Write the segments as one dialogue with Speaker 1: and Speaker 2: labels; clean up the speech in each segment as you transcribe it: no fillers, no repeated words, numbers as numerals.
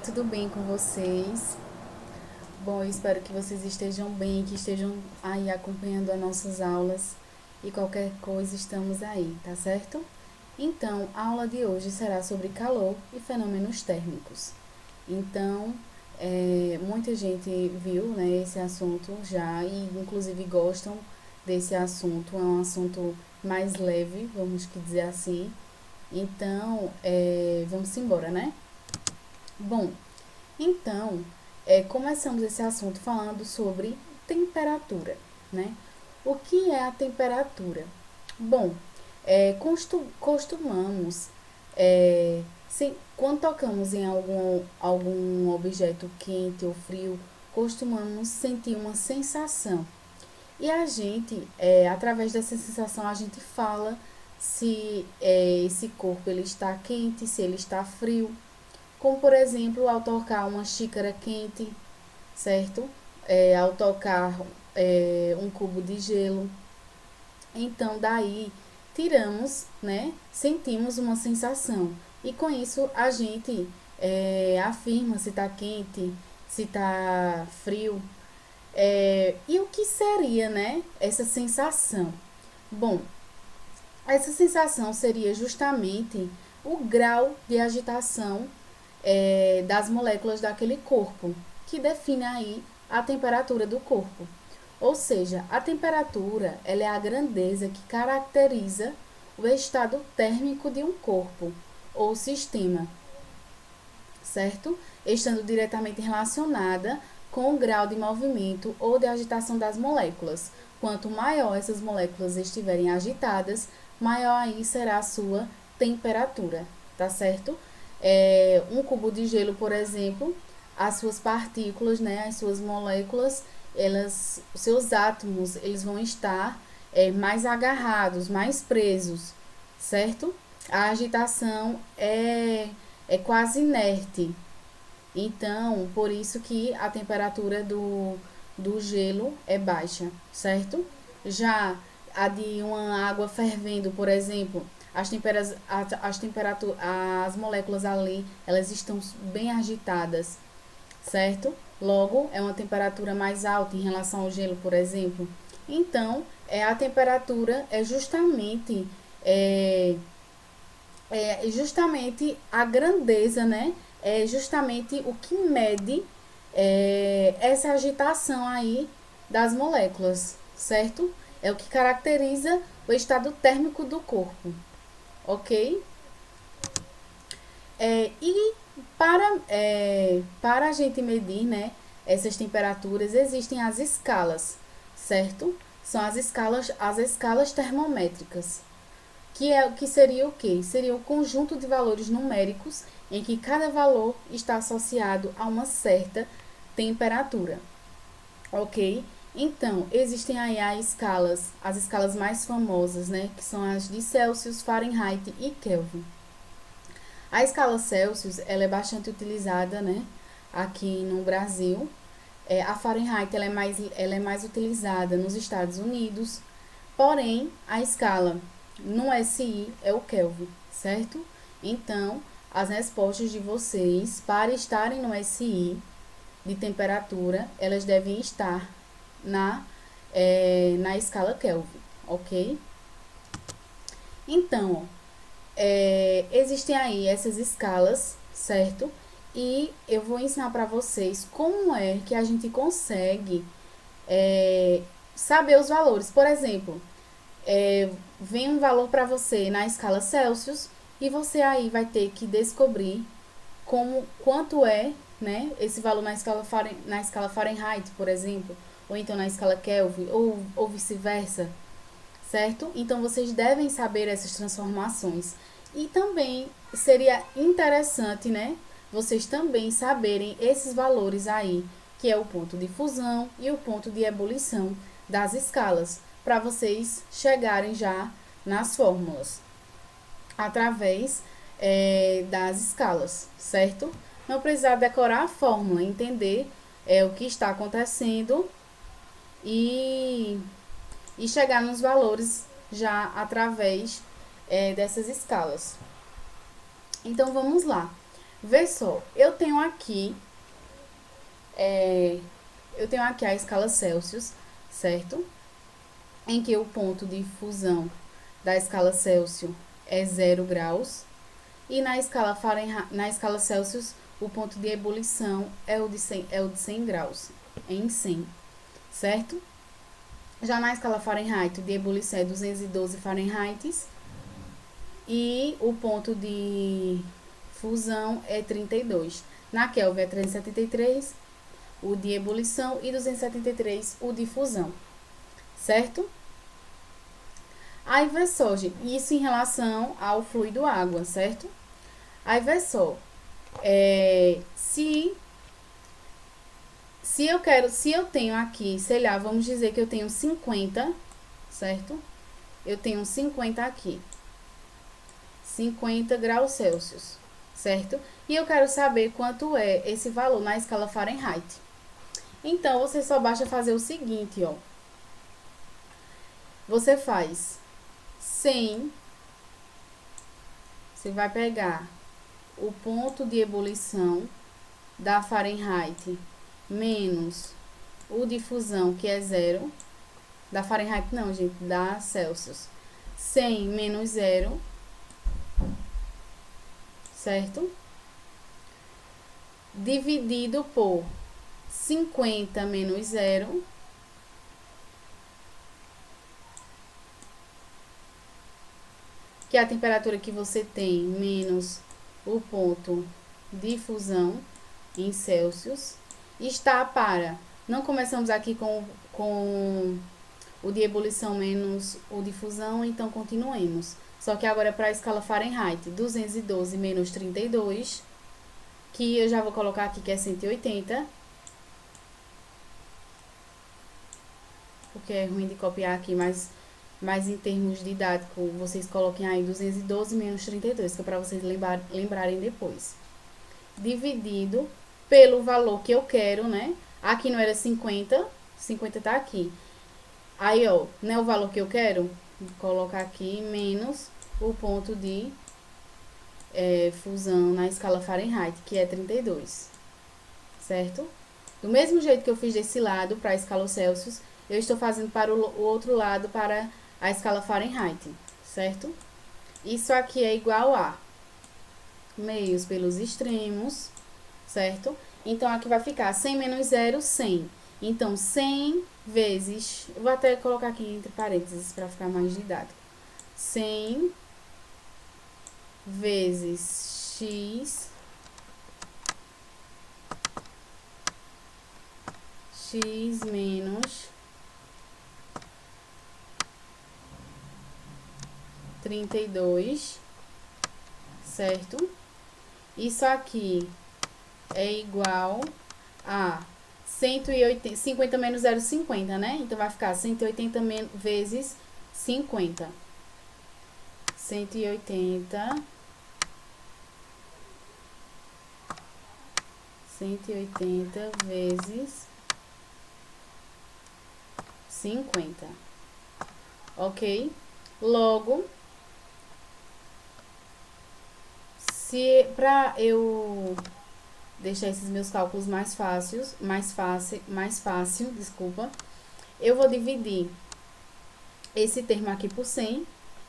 Speaker 1: tudo bem com vocês? Bom, eu espero que vocês estejam bem, que estejam aí acompanhando as nossas aulas e qualquer coisa estamos aí, tá certo? Então, a aula de hoje será sobre calor e fenômenos térmicos. Então, muita gente viu, né, esse assunto já e inclusive gostam desse assunto. É um assunto mais leve, vamos dizer assim. Então, vamos embora, né? Bom, então, começamos esse assunto falando sobre temperatura, né? O que é a temperatura? Bom, costumamos, quando tocamos em algum objeto quente ou frio, costumamos sentir uma sensação. E a gente, através dessa sensação, a gente fala se esse corpo ele está quente, se ele está frio, como por exemplo ao tocar uma xícara quente, certo? Ao tocar um cubo de gelo. Então daí tiramos, né? Sentimos uma sensação e com isso a gente afirma se está quente, se está frio. E o que seria, né? Essa sensação? Bom, essa sensação seria justamente o grau de agitação das moléculas daquele corpo, que define aí a temperatura do corpo. Ou seja, a temperatura ela é a grandeza que caracteriza o estado térmico de um corpo ou sistema, certo? Estando diretamente relacionada com o grau de movimento ou de agitação das moléculas. Quanto maior essas moléculas estiverem agitadas, maior aí será a sua temperatura, tá certo? Um cubo de gelo, por exemplo, as suas partículas, né, as suas moléculas, os seus átomos, eles vão estar mais agarrados, mais presos, certo? A agitação é quase inerte. Então, por isso que a temperatura do gelo é baixa, certo? Já a de uma água fervendo, por exemplo, as moléculas ali, elas estão bem agitadas, certo? Logo, é uma temperatura mais alta em relação ao gelo, por exemplo. Então, a temperatura é, justamente a grandeza, né? É justamente o que mede essa agitação aí das moléculas, certo? É o que caracteriza o estado térmico do corpo, ok? E para a gente medir, né, essas temperaturas, existem as escalas, certo? São as escalas termométricas, que seria o quê? Seria o conjunto de valores numéricos em que cada valor está associado a uma certa temperatura, ok? Então, existem aí as escalas mais famosas, né? Que são as de Celsius, Fahrenheit e Kelvin. A escala Celsius, ela é bastante utilizada, né? Aqui no Brasil. A Fahrenheit, ela é mais utilizada nos Estados Unidos. Porém, a escala no SI é o Kelvin, certo? Então, as respostas de vocês para estarem no SI de temperatura, elas devem estar na escala Kelvin, ok? Então, existem aí essas escalas, certo? E eu vou ensinar para vocês como é que a gente consegue saber os valores. Por exemplo, vem um valor para você na escala Celsius e você aí vai ter que descobrir quanto é, né, esse valor na escala Fahrenheit, por exemplo, ou então na escala Kelvin, ou vice-versa, certo? Então vocês devem saber essas transformações. E também seria interessante, né, vocês também saberem esses valores aí, que é o ponto de fusão e o ponto de ebulição das escalas, para vocês chegarem já nas fórmulas através das escalas, certo? Não precisar decorar a fórmula, entender o que está acontecendo e, e chegar nos valores já através dessas escalas. Então vamos lá. Vê só, eu tenho aqui a escala Celsius, certo? Em que o ponto de fusão da escala Celsius é 0 graus. E na escala Fahrenheit, na escala Celsius, o ponto de ebulição é o de 100 graus, em 100, certo? Já na escala Fahrenheit, o de ebulição é 212 Fahrenheit e o ponto de fusão é 32. Na Kelvin é 373, o de ebulição, e 273, o de fusão, certo? Aí vê só, gente, isso em relação ao fluido água, certo? Aí vê só, se eu tenho aqui, sei lá, vamos dizer que eu tenho 50, certo? Eu tenho 50 aqui, 50 graus Celsius, certo? E eu quero saber quanto é esse valor na escala Fahrenheit. Então, você só basta fazer o seguinte, ó. Você faz 100, você vai pegar o ponto de ebulição da Fahrenheit menos o de fusão, que é 0. Da Fahrenheit não, gente, da Celsius. 100 menos 0, certo? Dividido por 50 menos 0, que é a temperatura que você tem, menos o ponto de fusão em Celsius, está para... Não começamos aqui com o de ebulição menos o de fusão, então continuemos. Só que agora é para a escala Fahrenheit, 212 menos 32, que eu já vou colocar aqui que é 180, porque é ruim de copiar aqui, mas em termos didáticos, vocês coloquem aí 212 menos 32, que é para vocês lembrarem depois. Dividido pelo valor que eu quero, né? Aqui não era 50, 50 tá aqui. Aí, ó, né, o valor que eu quero, vou colocar aqui, menos o ponto de fusão na escala Fahrenheit, que é 32, certo? Do mesmo jeito que eu fiz desse lado para a escala Celsius, eu estou fazendo para o outro lado, para a escala Fahrenheit, certo? Isso aqui é igual a meios pelos extremos, certo? Então, aqui vai ficar 100 menos 0, 100. Então, 100 vezes... Eu vou até colocar aqui entre parênteses para ficar mais didático. 100 vezes x menos 32, certo? Isso aqui é igual a 180, 50 menos 0, 50, né? Então, vai ficar 180 vezes 50. 180 vezes 50. Ok? Logo, se para eu deixar esses meus cálculos mais fácil, desculpa, eu vou dividir esse termo aqui por 100.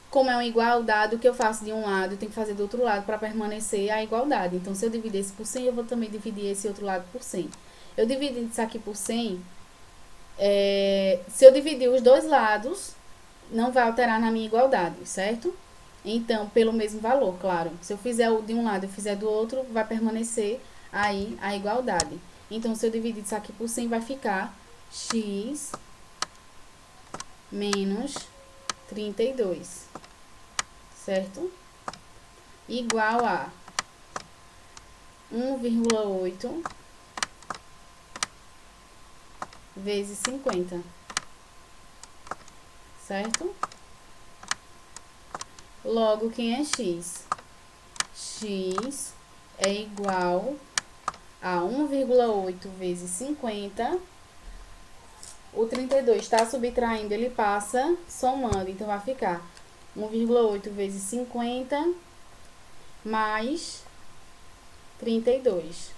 Speaker 1: Como é uma igualdade, o que eu faço de um lado, eu tenho que fazer do outro lado para permanecer a igualdade. Então, se eu dividir esse por 100, eu vou também dividir esse outro lado por 100. Eu dividindo isso aqui por 100, se eu dividir os dois lados, não vai alterar na minha igualdade, certo? Então, pelo mesmo valor, claro. Se eu fizer o de um lado e fizer do outro, vai permanecer aí a igualdade. Então, se eu dividir isso aqui por 100, vai ficar x menos 32, certo? Igual a 1,8 vezes 50, certo? Logo, quem é x? X é igual a 1,8 vezes 50. O 32 está subtraindo, ele passa somando. Então, vai ficar 1,8 vezes 50 mais 32.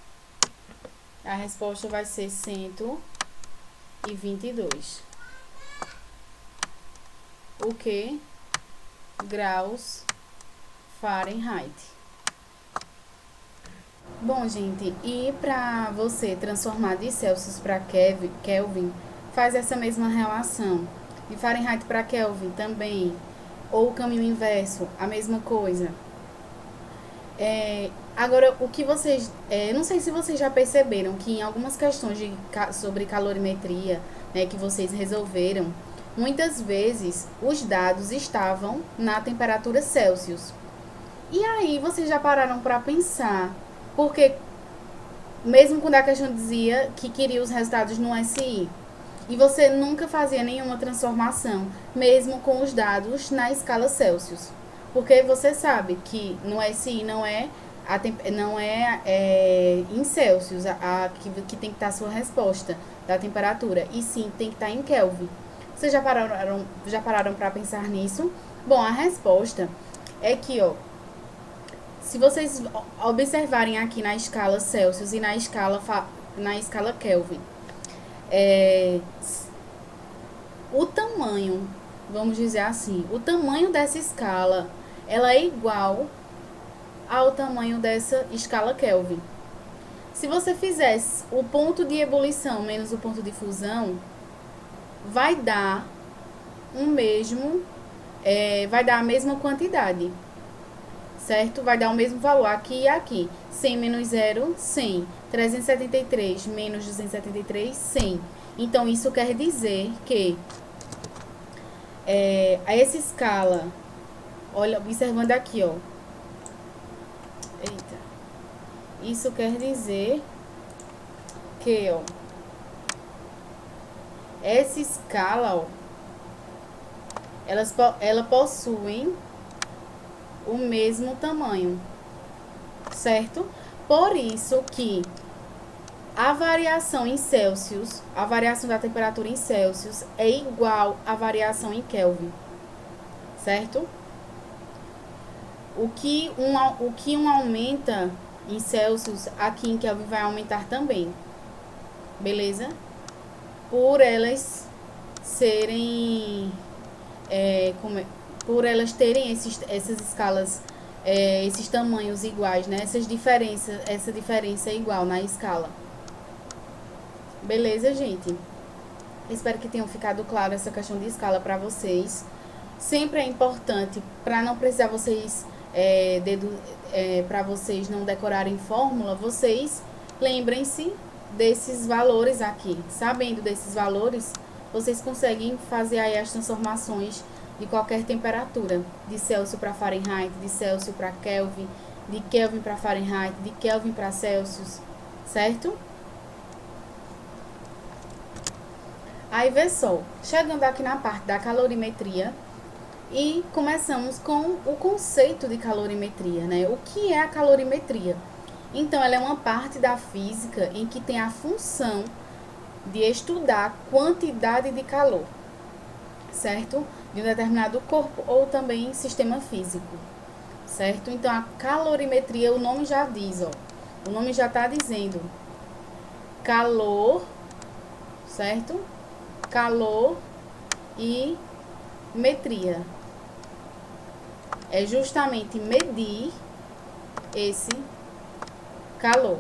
Speaker 1: A resposta vai ser 122. O que? Graus Fahrenheit. Bom, gente, e para você transformar de Celsius para Kelvin, faz essa mesma relação. De Fahrenheit para Kelvin também. Ou o caminho inverso, a mesma coisa. Agora, o que vocês... não sei se vocês já perceberam que em algumas questões sobre calorimetria, né, que vocês resolveram, muitas vezes os dados estavam na temperatura Celsius. E aí, vocês já pararam para pensar, porque mesmo quando a questão dizia que queria os resultados no SI, e você nunca fazia nenhuma transformação, mesmo com os dados na escala Celsius. Porque você sabe que no SI não é em Celsius que tem que estar a sua resposta da temperatura, e sim tem que estar em Kelvin. Vocês já pararam para pensar nisso? Bom, a resposta é que, ó, se vocês observarem aqui na escala Celsius e na escala Kelvin, o tamanho, vamos dizer assim, o tamanho dessa escala, ela é igual ao tamanho dessa escala Kelvin. Se você fizesse o ponto de ebulição menos o ponto de fusão, vai dar vai dar a mesma quantidade, certo? Vai dar o mesmo valor aqui e aqui. 100 menos 0, 100. 373 menos 273, 100. Então, isso quer dizer que essa escala, olha, observando aqui, ó. Eita. Isso quer dizer que, ó, essa escala, ó, elas possuem o mesmo tamanho, certo? Por isso que a variação em Celsius, a variação da temperatura em Celsius é igual à variação em Kelvin, certo? O que um aumenta em Celsius, aqui em Kelvin vai aumentar também, beleza? Por elas serem, por elas terem essas escalas, esses tamanhos iguais, né? Essa diferença é igual na escala. Beleza, gente? Espero que tenham ficado claro essa questão de escala para vocês. Sempre é importante, para não precisar vocês, para vocês não decorarem fórmula, vocês lembrem-se desses valores aqui. Sabendo desses valores, vocês conseguem fazer aí as transformações de qualquer temperatura, de Celsius para Fahrenheit, de Celsius para Kelvin, de Kelvin para Fahrenheit, de Kelvin para Celsius, certo? Aí, vê só, chegando aqui na parte da calorimetria, e começamos com o conceito de calorimetria, né? O que é a calorimetria? Então, ela é uma parte da física em que tem a função de estudar a quantidade de calor, certo? De um determinado corpo ou também sistema físico, certo? Então, a calorimetria, o nome já diz, ó, o nome já está dizendo calor, certo? Calor e metria. É justamente medir esse calor,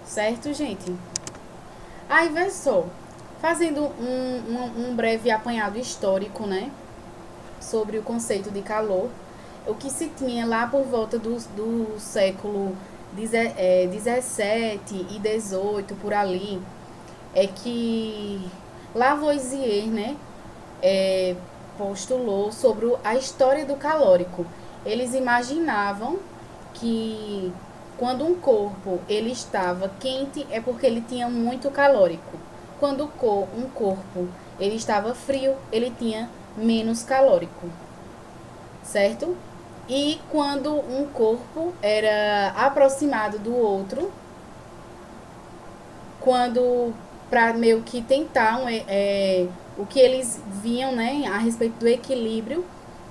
Speaker 1: certo, gente? Aí, vê só, fazendo um breve apanhado histórico, né, sobre o conceito de calor, o que se tinha lá por volta do século 17 e 18, por ali, é que Lavoisier, né, postulou sobre a história do calórico. Eles imaginavam que quando um corpo ele estava quente é porque ele tinha muito calórico. Quando um corpo ele estava frio, ele tinha menos calórico, certo? E quando um corpo era aproximado do outro, para meio que tentar o que eles viam, né, a respeito do equilíbrio,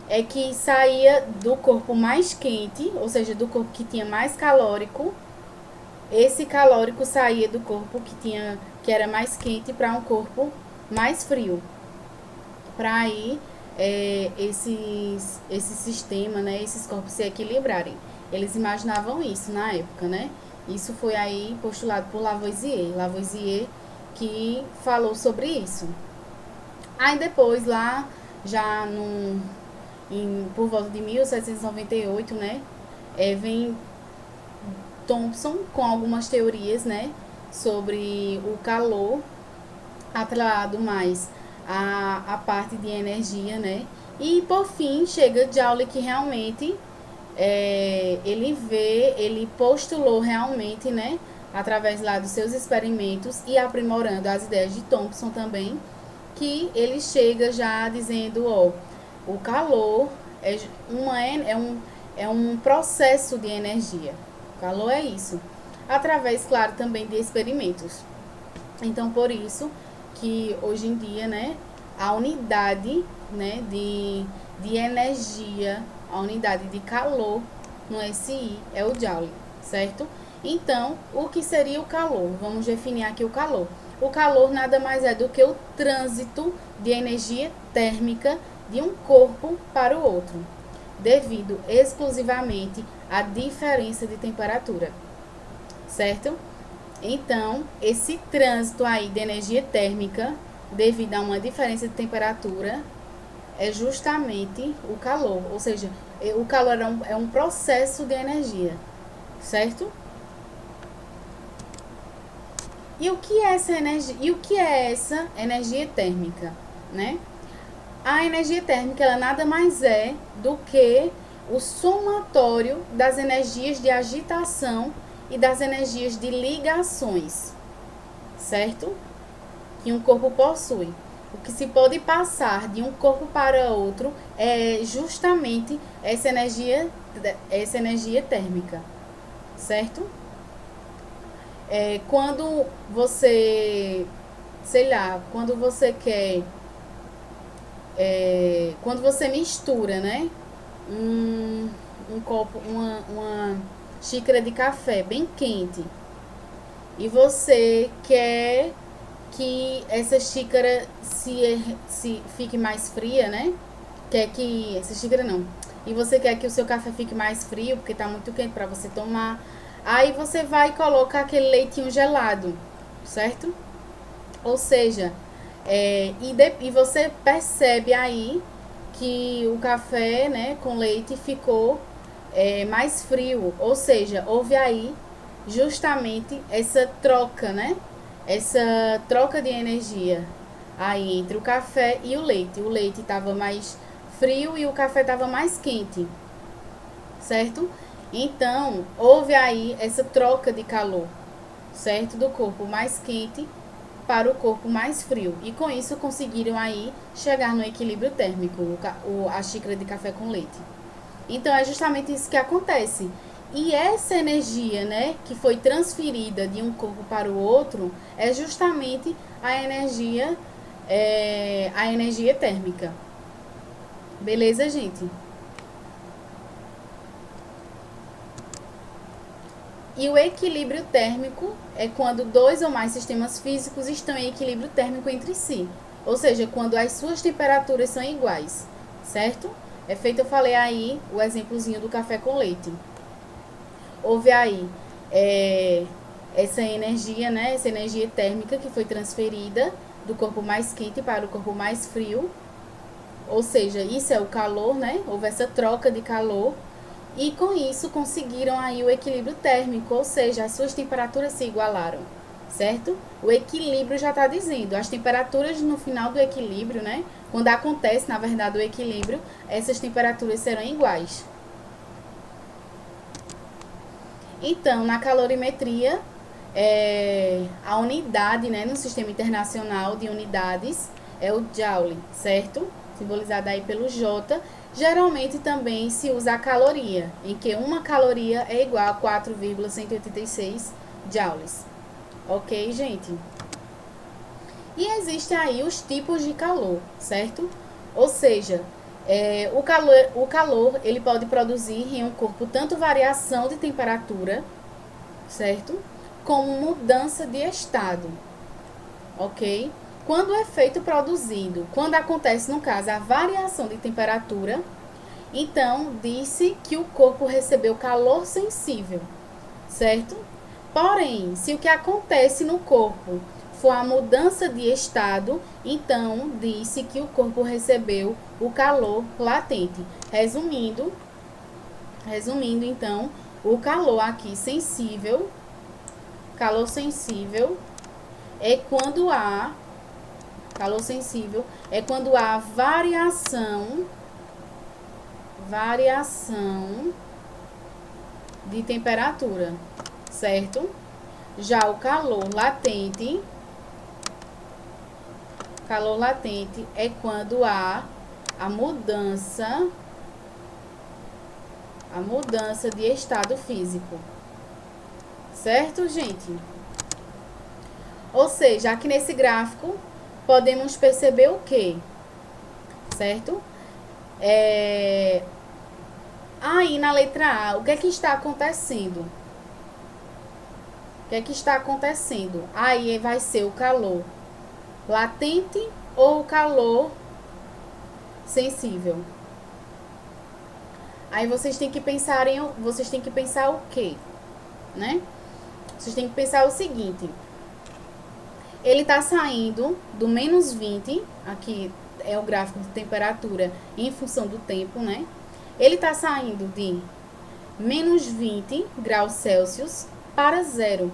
Speaker 1: é que saía do corpo mais quente, ou seja, do corpo que tinha mais calórico. Esse calórico saía do corpo que era mais quente para um corpo mais frio. Para aí esse sistema, né, esses corpos se equilibrarem. Eles imaginavam isso na época, né? Isso foi aí postulado por Lavoisier. Lavoisier que falou sobre isso. Aí depois lá, já por volta de 1798, né, vem Thomson com algumas teorias, né, sobre o calor atrelado mais a parte de energia, né, e por fim chega Joule que realmente ele postulou realmente, né, através lá dos seus experimentos e aprimorando as ideias de Thomson também, que ele chega já dizendo, ó, o calor é um processo de energia. O calor é isso. Através, claro, também de experimentos. Então, por isso que hoje em dia, né, a unidade, né, de energia, a unidade de calor no SI é o Joule, certo? Então, o que seria o calor? Vamos definir aqui o calor. O calor nada mais é do que o trânsito de energia térmica de um corpo para o outro, devido exclusivamente à diferença de temperatura, certo? Então, esse trânsito aí de energia térmica, devido a uma diferença de temperatura, é justamente o calor. Ou seja, o calor é um processo de energia, certo? E o que é essa energia? E o que é essa energia térmica, né? A energia térmica ela nada mais é do que o somatório das energias de agitação e das energias de ligações, certo? Que um corpo possui. O que se pode passar de um corpo para outro é justamente essa energia térmica, certo? Quando você, sei lá, quando você quer, quando você mistura, né, um copo, uma xícara de café bem quente e você quer que essa xícara se fique mais fria, né? Quer que essa xícara não. E você quer que o seu café fique mais frio porque tá muito quente para você tomar. Aí você vai e coloca aquele leitinho gelado, certo? Ou seja, e você percebe aí que o café, né, com leite ficou mais frio. Ou seja, houve aí justamente essa troca, né? Essa troca de energia aí entre o café e o leite. O leite estava mais frio e o café estava mais quente, certo? Então, houve aí essa troca de calor, certo? Do corpo mais quente para o corpo mais frio. E com isso conseguiram aí chegar no equilíbrio térmico, a xícara de café com leite. Então, é justamente isso que acontece. E essa energia, né, que foi transferida de um corpo para o outro, é justamente a energia térmica. Beleza, gente? E o equilíbrio térmico é quando dois ou mais sistemas físicos estão em equilíbrio térmico entre si. Ou seja, quando as suas temperaturas são iguais, certo? É feito, eu falei aí, o exemplozinho do café com leite. Houve aí essa energia, né? Essa energia térmica que foi transferida do corpo mais quente para o corpo mais frio. Ou seja, isso é o calor, né? Houve essa troca de calor. E com isso conseguiram aí o equilíbrio térmico, ou seja, as suas temperaturas se igualaram, certo? O equilíbrio já está dizendo, as temperaturas no final do equilíbrio, né? Quando acontece, na verdade, o equilíbrio, essas temperaturas serão iguais. Então, na calorimetria, a unidade, né, no Sistema Internacional de Unidades é o Joule, certo? Simbolizado aí pelo J. Geralmente também se usa a caloria, em que uma caloria é igual a 4,186 joules. Ok, gente? E existem aí os tipos de calor, certo? Ou seja, O calor, ele pode produzir em um corpo tanto variação de temperatura, certo? Como mudança de estado, ok? Quando o efeito produzido, quando acontece, no caso, a variação de temperatura, então disse que o corpo recebeu calor sensível, certo? Porém, se o que acontece no corpo for a mudança de estado, então disse que o corpo recebeu o calor latente. Resumindo, então, o calor aqui sensível, calor sensível é quando há variação de temperatura, certo? Já o calor latente é quando há a mudança de estado físico, certo, gente? Ou seja, aqui nesse gráfico podemos perceber o quê? Certo? Aí na letra A, o que é que está acontecendo? Aí vai ser o calor latente ou o calor sensível? Aí vocês têm que pensar o quê? Né? Vocês têm que pensar o seguinte: ele está saindo do menos 20, aqui é o gráfico de temperatura em função do tempo, né? Ele está saindo de menos 20 graus Celsius para zero.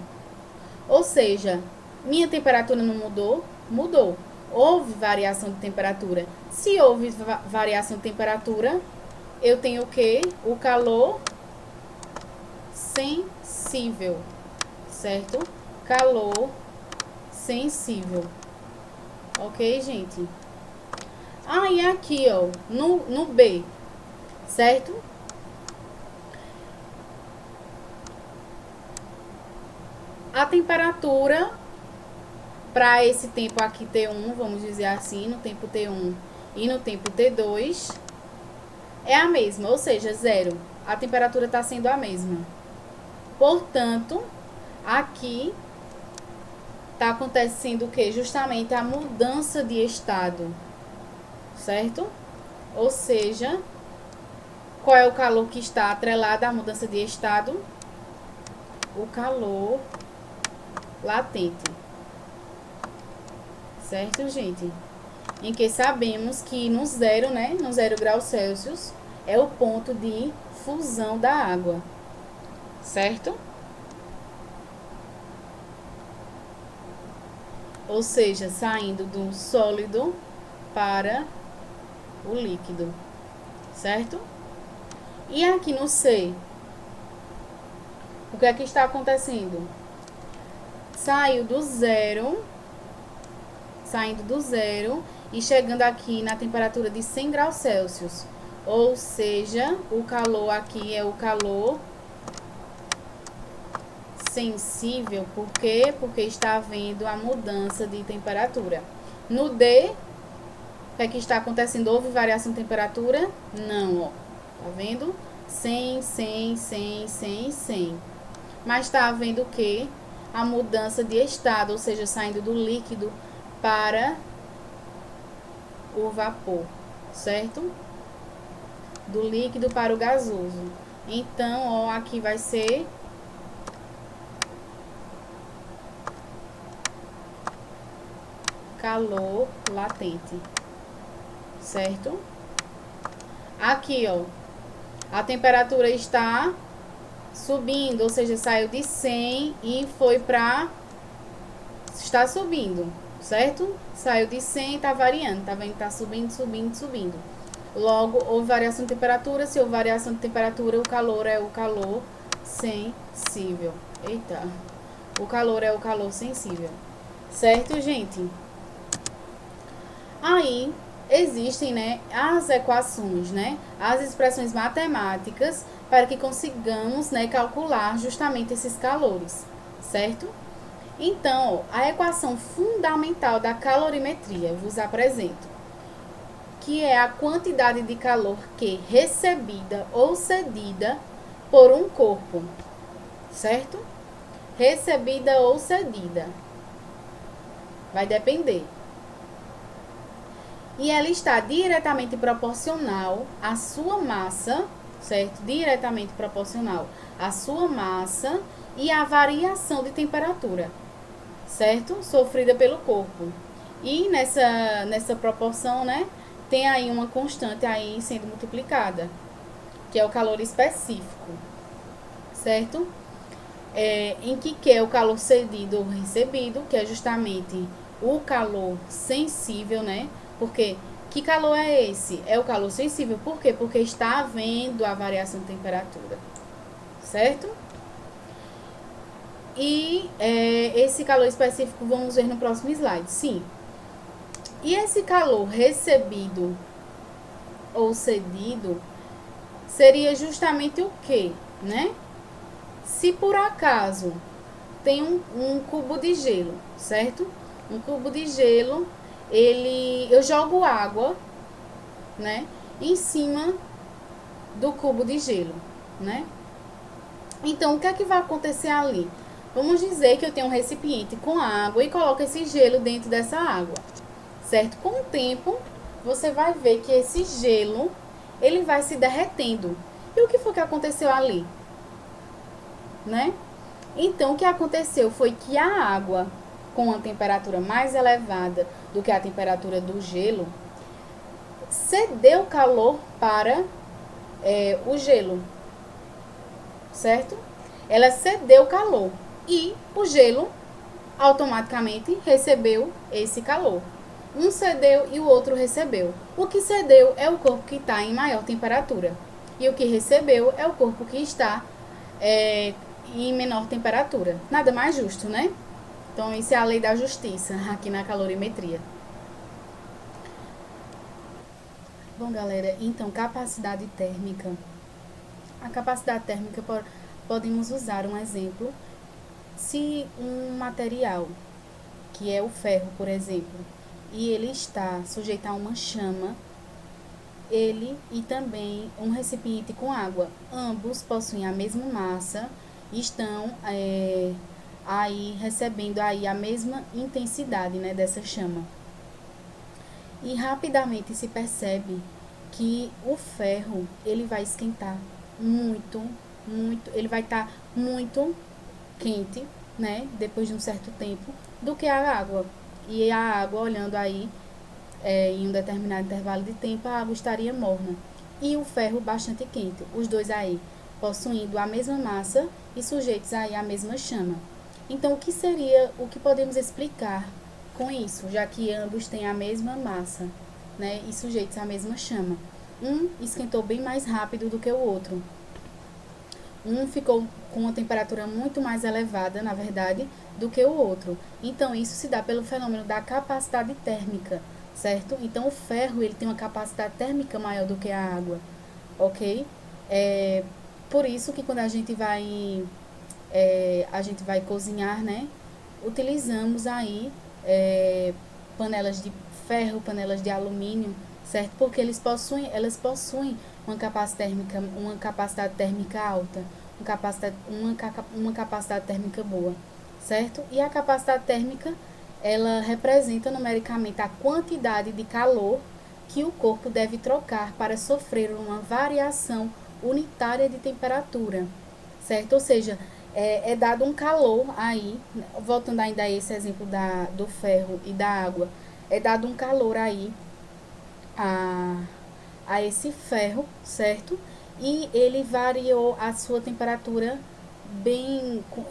Speaker 1: Ou seja, minha temperatura não mudou? Mudou. Houve variação de temperatura. Se houve variação de temperatura, eu tenho o quê? O calor sensível, certo? Calor sensível. Ok, gente? E aqui, ó, no B, certo? A temperatura para esse tempo aqui T1, vamos dizer assim, no tempo T1 e no tempo T2, é a mesma, ou seja, zero. A temperatura está sendo a mesma. Portanto, aqui está acontecendo o que? Justamente a mudança de estado, certo? Ou seja, qual é o calor que está atrelado à mudança de estado? O calor latente, certo, gente? Em que sabemos que no zero, né, no 0 graus Celsius, é o ponto de fusão da água, certo? Ou seja, saindo do sólido para o líquido, certo? E aqui no C, o que é que está acontecendo? Saindo do zero e chegando aqui na temperatura de 100 graus Celsius. Ou seja, o calor aqui é o calor sensível. Por quê? Porque está havendo a mudança de temperatura. No D, o que é que está acontecendo? Houve variação de temperatura? Não, ó. Tá vendo? 100, 100, 100, 100, 100. Mas está havendo o quê? A mudança de estado, ou seja, saindo do líquido para o vapor, certo? Do líquido para o gasoso. Então, ó, aqui vai ser calor latente, certo? Aqui, ó, a temperatura está subindo, ou seja, saiu de 100 e foi para... está subindo, certo? Saiu de 100 e está variando, tá vendo? Tá subindo, subindo, subindo. Logo, houve variação de temperatura. Se houve variação de temperatura, o calor é o calor sensível. Eita. O calor é o calor sensível. Certo, gente? Aí, existem, né, as equações, né? As expressões matemáticas para que consigamos, né, calcular justamente esses calores, certo? Então, ó, a equação fundamental da calorimetria, eu vos apresento. que é a quantidade de calor que recebida ou cedida por um corpo, certo? Recebida ou cedida. Vai depender. E ela está diretamente proporcional à sua massa, certo? Diretamente proporcional à sua massa e à variação de temperatura, certo? Sofrida pelo corpo. E nessa proporção, né, tem aí uma constante aí sendo multiplicada, que é o calor específico, certo? Em que é o calor cedido ou recebido, que é justamente o calor sensível, né? Porque que calor é esse? É o calor sensível. Por quê? Porque está havendo a variação de temperatura, certo? E esse calor específico vamos ver no próximo slide. Sim. E esse calor recebido ou cedido seria justamente o quê, né? Se por acaso tem um cubo de gelo, certo? Um cubo de gelo, eu jogo água, né, em cima do cubo de gelo, né? Então, o que é que vai acontecer ali? Vamos dizer que eu tenho um recipiente com água e coloco esse gelo dentro dessa água, certo? Com o tempo, você vai ver que esse gelo, ele vai se derretendo. E o que foi que aconteceu ali, né? Então, o que aconteceu foi que a água, com uma temperatura mais elevada do que a temperatura do gelo, cedeu calor para o gelo, certo? Ela cedeu calor e o gelo automaticamente recebeu esse calor. Um cedeu e o outro recebeu. O que cedeu é o corpo que está em maior temperatura e o que recebeu é o corpo que está em menor temperatura. Nada mais justo, né? Então, isso é a lei da justiça aqui na calorimetria. Bom, galera, então, capacidade térmica. A capacidade térmica, podemos usar um exemplo. Se um material, que é o ferro, por exemplo, e ele está sujeito a uma chama, ele e também um recipiente com água, ambos possuem a mesma massa, estão aí recebendo aí a mesma intensidade, né, dessa chama. E rapidamente se percebe que o ferro, ele vai esquentar muito, ele vai estar muito quente, né, depois de um certo tempo, do que a água. E a água, olhando aí, em um determinado intervalo de tempo, a água estaria morna. E o ferro bastante quente. Os dois aí possuindo a mesma massa e sujeitos aí à mesma chama. Então, o que podemos explicar com isso, já que ambos têm a mesma massa, né, e sujeitos à mesma chama? Um esquentou bem mais rápido do que o outro. Um ficou com uma temperatura muito mais elevada, na verdade, do que o outro. Então, isso se dá pelo fenômeno da capacidade térmica, certo? Então, o ferro, ele tem uma capacidade térmica maior do que a água, ok? Por isso que quando a gente vai cozinhar, né, utilizamos aí panelas de ferro, panelas de alumínio, certo? Porque elas possuem uma capacidade térmica alta, uma capacidade térmica boa, certo? E a capacidade térmica, ela representa numericamente a quantidade de calor que o corpo deve trocar para sofrer uma variação unitária de temperatura, certo? Ou seja, é dado um calor aí, voltando ainda a esse exemplo do ferro e da água, é dado um calor aí a esse ferro, certo? E ele variou a sua temperatura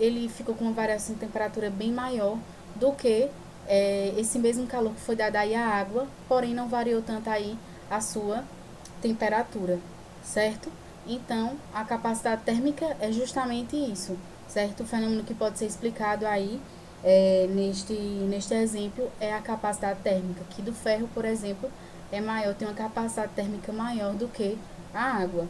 Speaker 1: ele ficou com uma variação de temperatura bem maior do que esse mesmo calor que foi dado aí à água, porém não variou tanto aí a sua temperatura, certo? Então, a capacidade térmica é justamente isso, certo? O fenômeno que pode ser explicado aí neste exemplo é a capacidade térmica, que do ferro, por exemplo, é maior, tem uma capacidade térmica maior do que a água,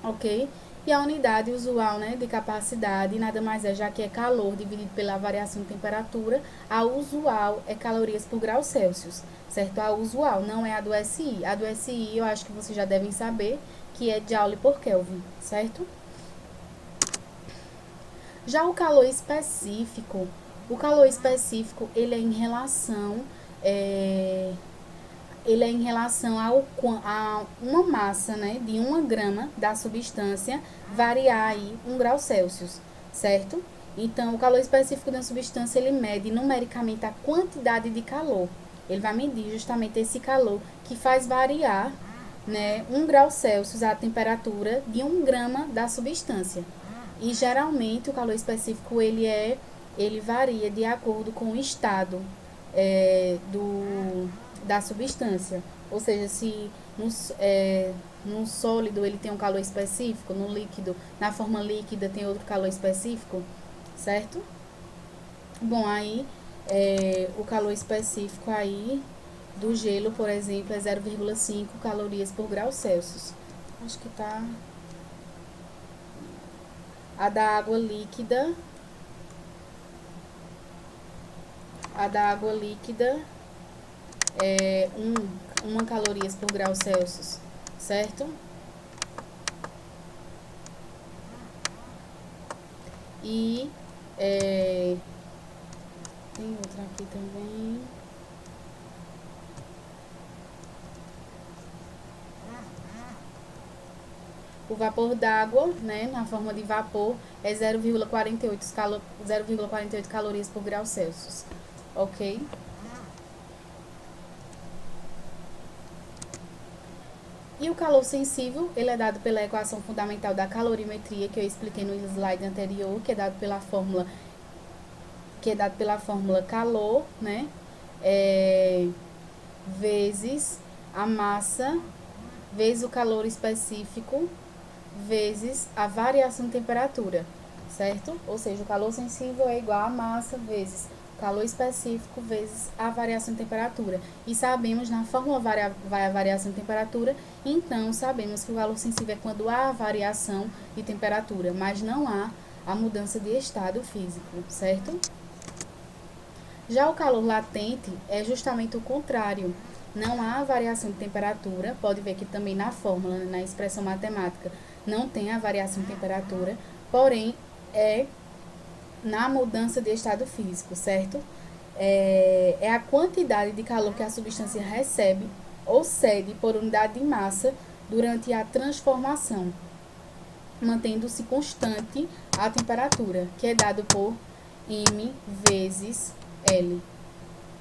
Speaker 1: ok? E a unidade usual, né, de capacidade nada mais é, já que é calor dividido pela variação de temperatura, a usual é calorias por grau Celsius, certo? A usual não é a do SI. A do SI eu acho que vocês já devem saber que é Joule por Kelvin, certo? Já o calor específico, ele é em relação a uma massa, né, de 1 grama da substância variar aí 1 grau Celsius, certo? Então, o calor específico da substância, ele mede numericamente a quantidade de calor. Ele vai medir justamente esse calor que faz variar, né, 1 grau Celsius a temperatura de 1 grama da substância. E geralmente o calor específico ele varia de acordo com o estado da substância. Ou seja, se no sólido ele tem um calor específico, no líquido, na forma líquida tem outro calor específico, certo? Bom, aí o calor específico aí do gelo, por exemplo, é 0,5 calorias por grau Celsius. Acho que tá. A da água líquida é 1 calorias por grau Celsius, certo? E tem outra aqui também. O vapor d'água, né, na forma de vapor, é 0,48 calorias por grau Celsius, ok? E o calor sensível, ele é dado pela equação fundamental da calorimetria, que eu expliquei no slide anterior, que é dado pela fórmula calor, né, vezes a massa, vezes o calor específico, vezes a variação de temperatura, certo? Ou seja, o calor sensível é igual a massa vezes o calor específico vezes a variação de temperatura. E sabemos, na fórmula vai a variação de temperatura, então sabemos que o calor sensível é quando há variação de temperatura, mas não há a mudança de estado físico, certo? Já o calor latente é justamente o contrário. Não há variação de temperatura, pode ver que também na fórmula, na expressão matemática, não tem a variação de temperatura, porém é na mudança de estado físico, certo? É a quantidade de calor que a substância recebe ou cede por unidade de massa durante a transformação, mantendo-se constante a temperatura, que é dado por M vezes L,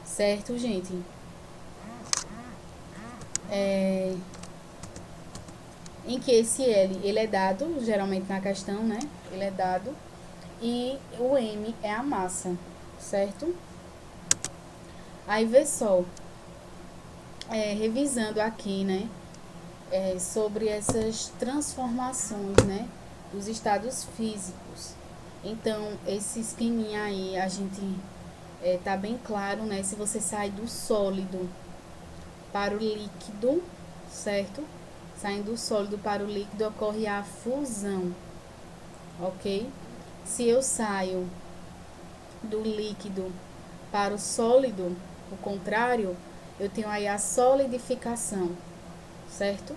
Speaker 1: certo, gente? Em que esse L, ele é dado, geralmente na questão, né? Ele é dado, e o M é a massa, certo? Aí, vê só, revisando aqui, né? Sobre essas transformações, né? Dos estados físicos. Então, esse esqueminha aí, a gente tá bem claro, né? Se você sai do sólido para o líquido, certo? Saindo do sólido para o líquido, ocorre a fusão, ok? Se eu saio do líquido para o sólido, o contrário, eu tenho aí a solidificação, certo?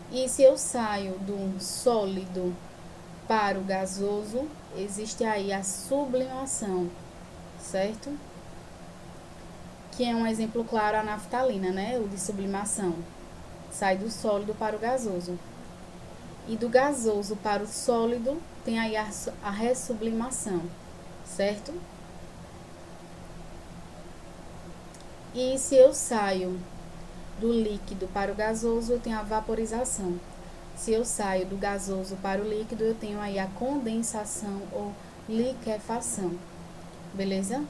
Speaker 1: E se eu saio do sólido para o gasoso, existe aí a sublimação, certo? Que é um exemplo claro a naftalina, né? O de sublimação. Sai do sólido para o gasoso. E do gasoso para o sólido, tem aí a ressublimação, certo? E se eu saio do líquido para o gasoso, eu tenho a vaporização. Se eu saio do gasoso para o líquido, eu tenho aí a condensação ou liquefação. Beleza?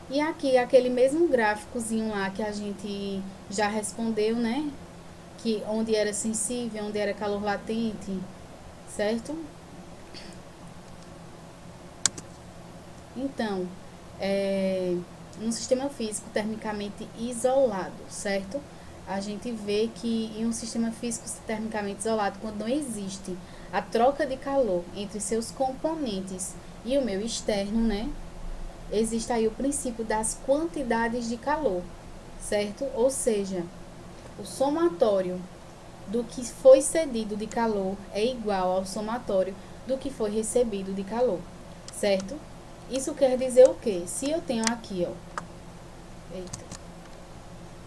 Speaker 1: E aqui, aquele mesmo gráficozinho lá que a gente já respondeu, né? Que onde era sensível, onde era calor latente, certo? Então, no sistema físico termicamente isolado, certo? a gente vê que em um sistema físico termicamente isolado, quando não existe a troca de calor entre seus componentes e o meio externo, né? Existe aí o princípio das quantidades de calor, certo? Ou seja, o somatório do que foi cedido de calor é igual ao somatório do que foi recebido de calor, certo? Isso quer dizer o quê? Se eu tenho aqui, ó,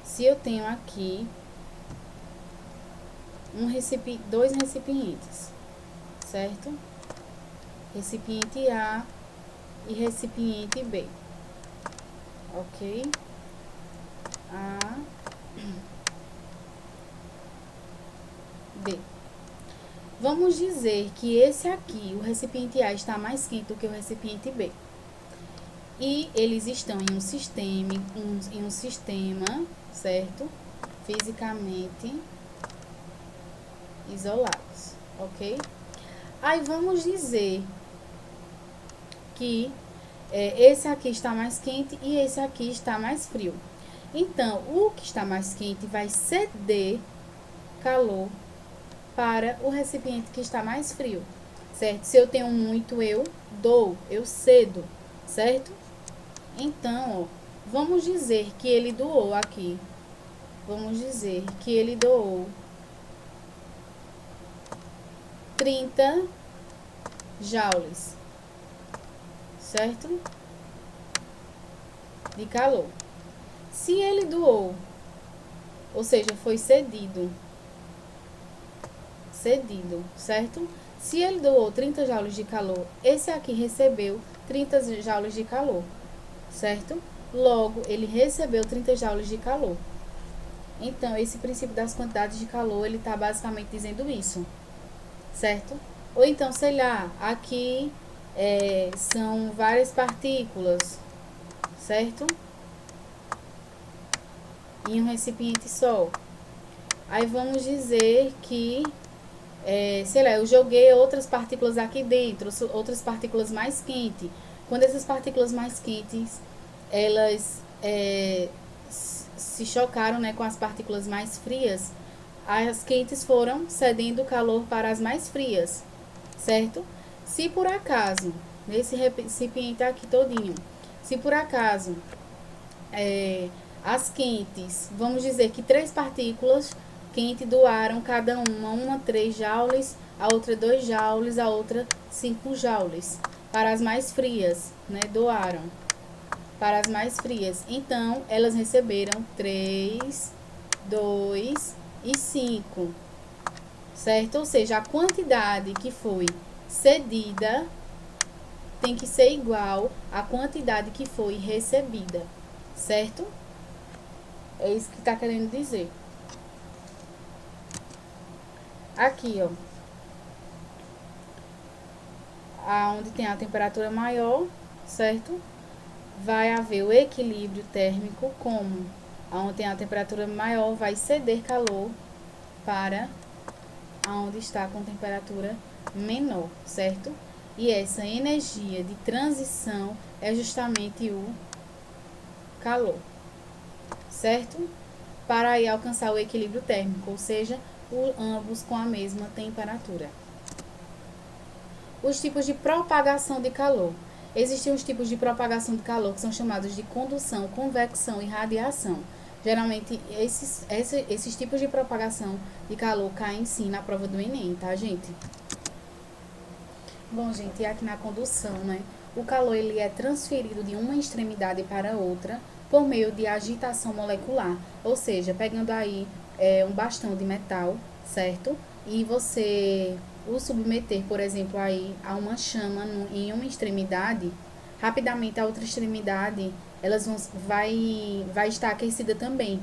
Speaker 1: se eu tenho aqui dois recipientes, certo? Recipiente A e recipiente B, ok? A, B. Vamos dizer que esse aqui, o recipiente A, está mais quente do que o recipiente B. E eles estão em um sistema, certo? Fisicamente isolados, ok? Aí vamos dizer que esse aqui está mais quente e esse aqui está mais frio. Então, o que está mais quente vai ceder calor para o recipiente que está mais frio, certo? Se eu tenho muito, eu dou, eu cedo, certo? Então, ó, vamos dizer que ele doou aqui. Vamos dizer que ele doou 30 joules, certo? De calor. Se ele doou, ou seja, foi cedido, certo? Se ele doou 30 joules de calor, esse aqui recebeu 30 joules de calor, certo? Logo, ele recebeu 30 joules de calor. Então, esse princípio das quantidades de calor, ele está basicamente dizendo isso, certo? Ou então, sei lá, aqui são várias partículas, certo? Em um recipiente só. Aí vamos dizer que, sei lá, eu joguei outras partículas aqui dentro, outras partículas mais quentes. Quando essas partículas mais quentes, elas se chocaram, né, com as partículas mais frias, as quentes foram cedendo calor para as mais frias, certo? Se por acaso, nesse recipiente aqui todinho, se por acaso as quentes, vamos dizer que 3 partículas quentes doaram cada uma 3 joules, a outra 2 joules, a outra 5 joules. Para as mais frias, né, doaram para as mais frias. Então, elas receberam 3, 2 e 5, certo? Ou seja, a quantidade que foi cedida tem que ser igual à quantidade que foi recebida, certo? É isso que está querendo dizer. Aqui, ó, aonde tem a temperatura maior, certo? Vai haver o equilíbrio térmico, como aonde tem a temperatura maior vai ceder calor para aonde está com temperatura menor, certo? E essa energia de transição é justamente o calor, certo? Para aí alcançar o equilíbrio térmico, ou seja, ambos com a mesma temperatura. Os tipos de propagação de calor. Existem os tipos de propagação de calor que são chamados de condução, convecção e radiação. Geralmente, esses tipos de propagação de calor caem sim na prova do Enem, tá, gente? Bom, gente, e aqui na condução, né? O calor ele é transferido de uma extremidade para outra por meio de agitação molecular. Ou seja, pegando aí um bastão de metal, certo? E você o submeter, por exemplo, aí a uma chama em uma extremidade, rapidamente a outra extremidade vai estar aquecida também.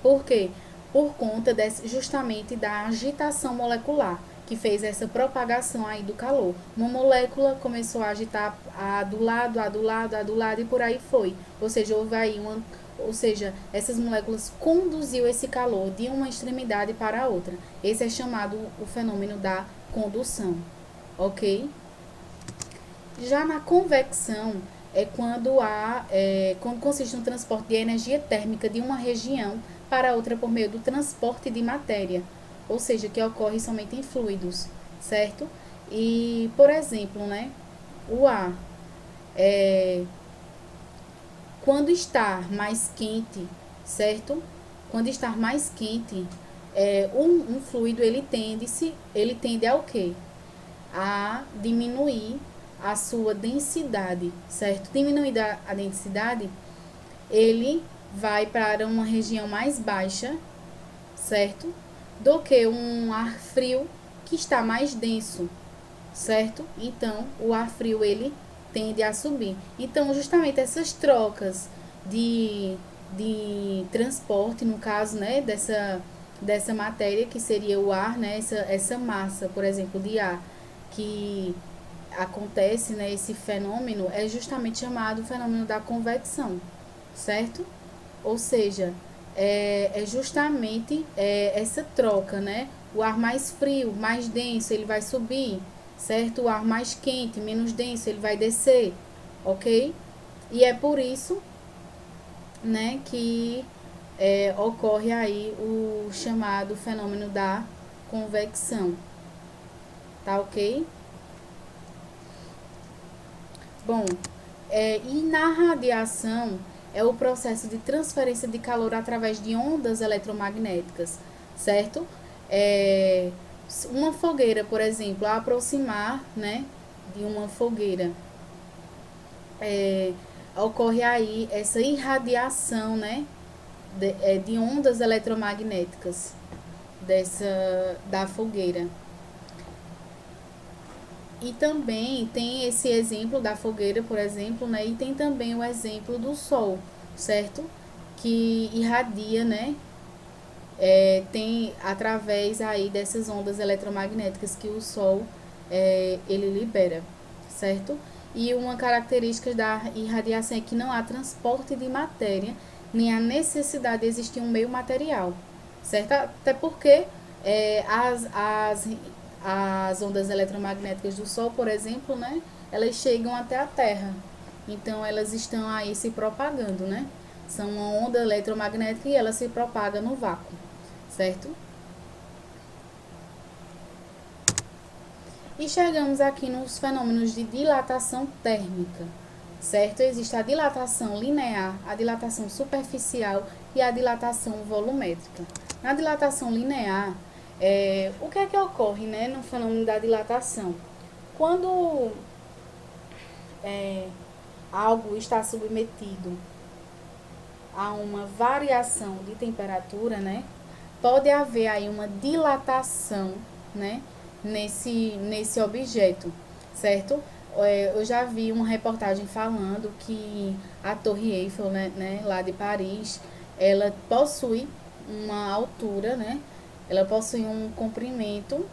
Speaker 1: Por quê? Por conta justamente da agitação molecular que fez essa propagação aí do calor. Uma molécula começou a agitar a do lado, a do lado, a do lado e por aí foi. Ou seja, houve aí essas moléculas conduziu esse calor de uma extremidade para a outra. Esse é chamado o fenômeno da condução, ok? Já na convecção quando consiste no transporte de energia térmica de uma região para outra por meio do transporte de matéria, ou seja, que ocorre somente em fluidos, certo? E, por exemplo, né, o ar, quando está mais quente, certo? Quando está mais quente, um fluido ele tende ao quê? A diminuir a sua densidade, certo? Diminuindo a densidade, ele vai para uma região mais baixa, certo? Do que um ar frio que está mais denso, certo? Então, o ar frio ele tende a subir. Então, justamente essas trocas de transporte, no caso, né, dessa matéria que seria o ar, né, essa massa, por exemplo, de ar que acontece, né, esse fenômeno é justamente chamado fenômeno da convecção, certo? Ou seja, é justamente essa troca, né? O ar mais frio, mais denso, ele vai subir, certo? O ar mais quente, menos denso, ele vai descer, ok? E é por isso, né, que ocorre aí o chamado fenômeno da convecção, tá ok? Bom, e na radiação é o processo de transferência de calor através de ondas eletromagnéticas, certo? Uma fogueira, por exemplo, a aproximar, né, de uma fogueira, ocorre aí essa irradiação, né, de ondas eletromagnéticas da fogueira. E também tem esse exemplo da fogueira, por exemplo, né? E tem também o exemplo do Sol, certo? Que irradia, né? Tem através aí dessas ondas eletromagnéticas que o Sol ele libera, certo? E uma característica da irradiação é que não há transporte de matéria, nem a necessidade de existir um meio material, certo? Até porque as ondas eletromagnéticas do Sol, por exemplo, né, elas chegam até a Terra. Então, elas estão aí se propagando, né? São uma onda eletromagnética e ela se propaga no vácuo, certo? E chegamos aqui nos fenômenos de dilatação térmica, certo? Existe a dilatação linear, a dilatação superficial e a dilatação volumétrica. Na dilatação linear, o que é que ocorre, né, no fenômeno da dilatação? Quando algo está submetido a uma variação de temperatura, né, pode haver aí uma dilatação, né, nesse objeto, certo? Eu já vi uma reportagem falando que a Torre Eiffel, né, lá de Paris, ela possui uma altura, né? Ela possui um comprimento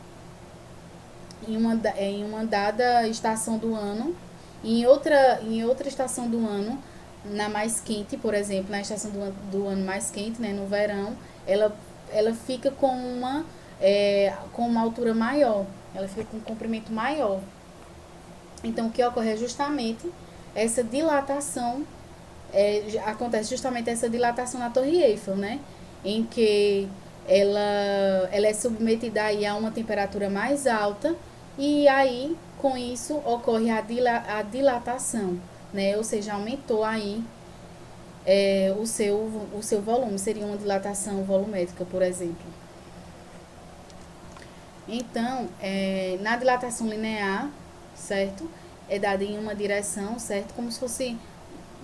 Speaker 1: em uma dada estação do ano e em outra estação do ano, na mais quente, por exemplo, na estação do ano mais quente, né, no verão, ela fica com uma altura maior, ela fica com um comprimento maior. Então, o que ocorre é justamente essa dilatação, acontece justamente essa dilatação na Torre Eiffel, né? Em que ela é submetida aí a uma temperatura mais alta e aí, com isso, ocorre a dilatação, né? Ou seja, aumentou aí o seu volume, seria uma dilatação volumétrica, por exemplo. Então, na dilatação linear, certo? É dada em uma direção, certo? Como se fosse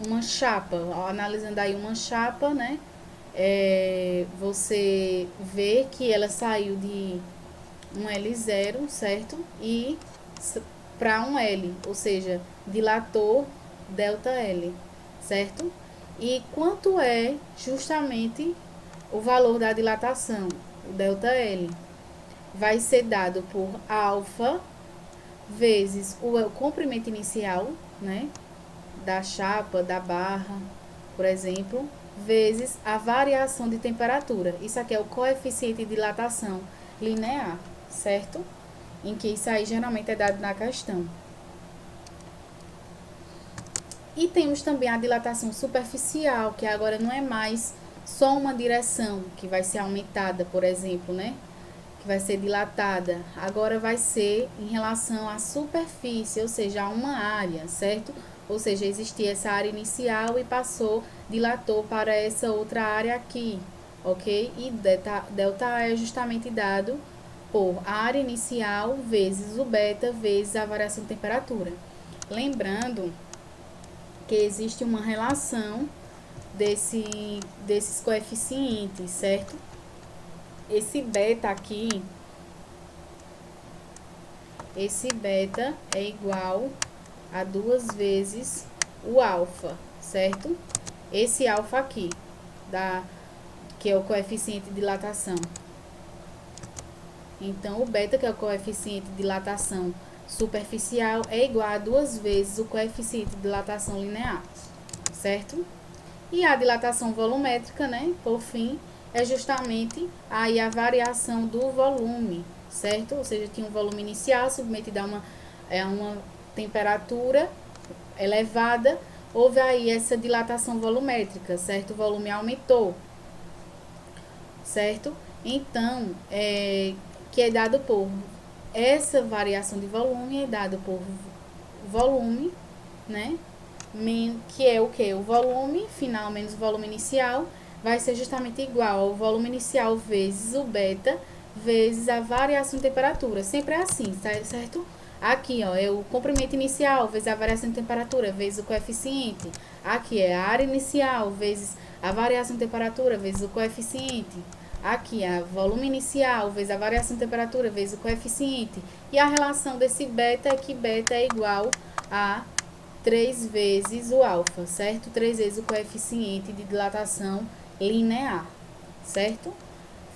Speaker 1: uma chapa. Analisando aí uma chapa, né? Você vê que ela saiu de um L0, certo? E para um L, ou seja, dilatou ΔL, certo? E quanto é justamente o valor da dilatação, o ΔL? Vai ser dado por alfa vezes o comprimento inicial, né, da chapa, da barra, por exemplo, vezes a variação de temperatura. Isso aqui é o coeficiente de dilatação linear, certo? Em que isso aí geralmente é dado na questão. E temos também a dilatação superficial, que agora não é mais só uma direção que vai ser aumentada, por exemplo, né? Que vai ser dilatada. Agora vai ser em relação à superfície, ou seja, a uma área, certo? Ou seja, existia essa área inicial e dilatou para essa outra área aqui, ok? E delta A é justamente dado por a área inicial vezes o beta vezes a variação de temperatura. Lembrando que existe uma relação desses coeficientes, certo? Esse beta aqui, esse beta é igual a 2 vezes o alfa, certo? Esse alfa aqui, que é o coeficiente de dilatação. Então, o beta, que é o coeficiente de dilatação superficial, é igual a 2 vezes o coeficiente de dilatação linear, certo? E a dilatação volumétrica, né, por fim, é justamente aí a variação do volume, certo? Ou seja, tinha um volume inicial submetido a uma temperatura elevada, houve aí essa dilatação volumétrica, certo? O volume aumentou, certo? Então, que é dado por essa variação de volume é dado por volume, né? Que é o que? O volume final menos o volume inicial vai ser justamente igual ao volume inicial vezes o beta vezes a variação de temperatura. Sempre é assim, certo? Aqui, ó, é o comprimento inicial vezes a variação de temperatura vezes o coeficiente. Aqui é a área inicial vezes a variação de temperatura vezes o coeficiente. Aqui é o volume inicial vezes a variação de temperatura vezes o coeficiente. E a relação desse beta é que beta é igual a 3 vezes o alfa, certo? 3 vezes o coeficiente de dilatação linear, certo?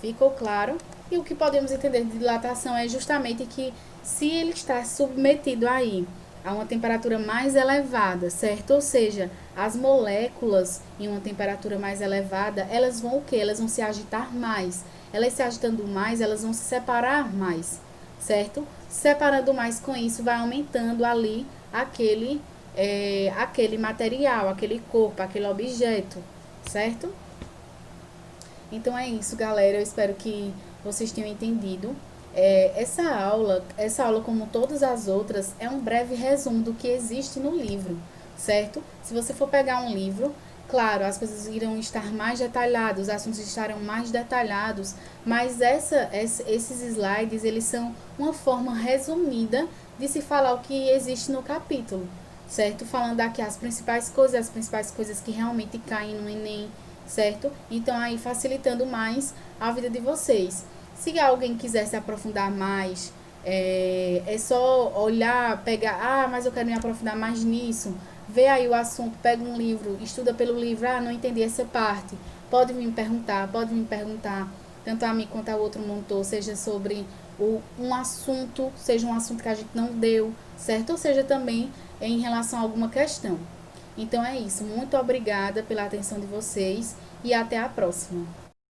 Speaker 1: Ficou claro? E o que podemos entender de dilatação é justamente que se ele está submetido aí a uma temperatura mais elevada, certo? Ou seja, as moléculas em uma temperatura mais elevada, elas vão o quê? Elas vão se agitar mais. Elas se agitando mais, elas vão se separar mais, certo? Separando mais com isso, vai aumentando ali aquele material, aquele corpo, aquele objeto, certo? Então é isso, galera. Eu espero que vocês tenham entendido. Essa aula, como todas as outras, é um breve resumo do que existe no livro, certo? Se você for pegar um livro, claro, as coisas irão estar mais detalhadas, os assuntos estarão mais detalhados, mas esses slides, eles são uma forma resumida de se falar o que existe no capítulo, certo? Falando aqui as principais coisas que realmente caem no Enem, certo? Então, aí facilitando mais a vida de vocês. Se alguém quiser se aprofundar mais, é só olhar, pegar, mas eu quero me aprofundar mais nisso, vê aí o assunto, pega um livro, estuda pelo livro, não entendi essa parte, pode me perguntar, tanto a mim quanto ao outro monitor, seja sobre um assunto, seja um assunto que a gente não deu, certo? Ou seja também em relação a alguma questão. Então é isso, muito obrigada pela atenção de vocês e até a próxima.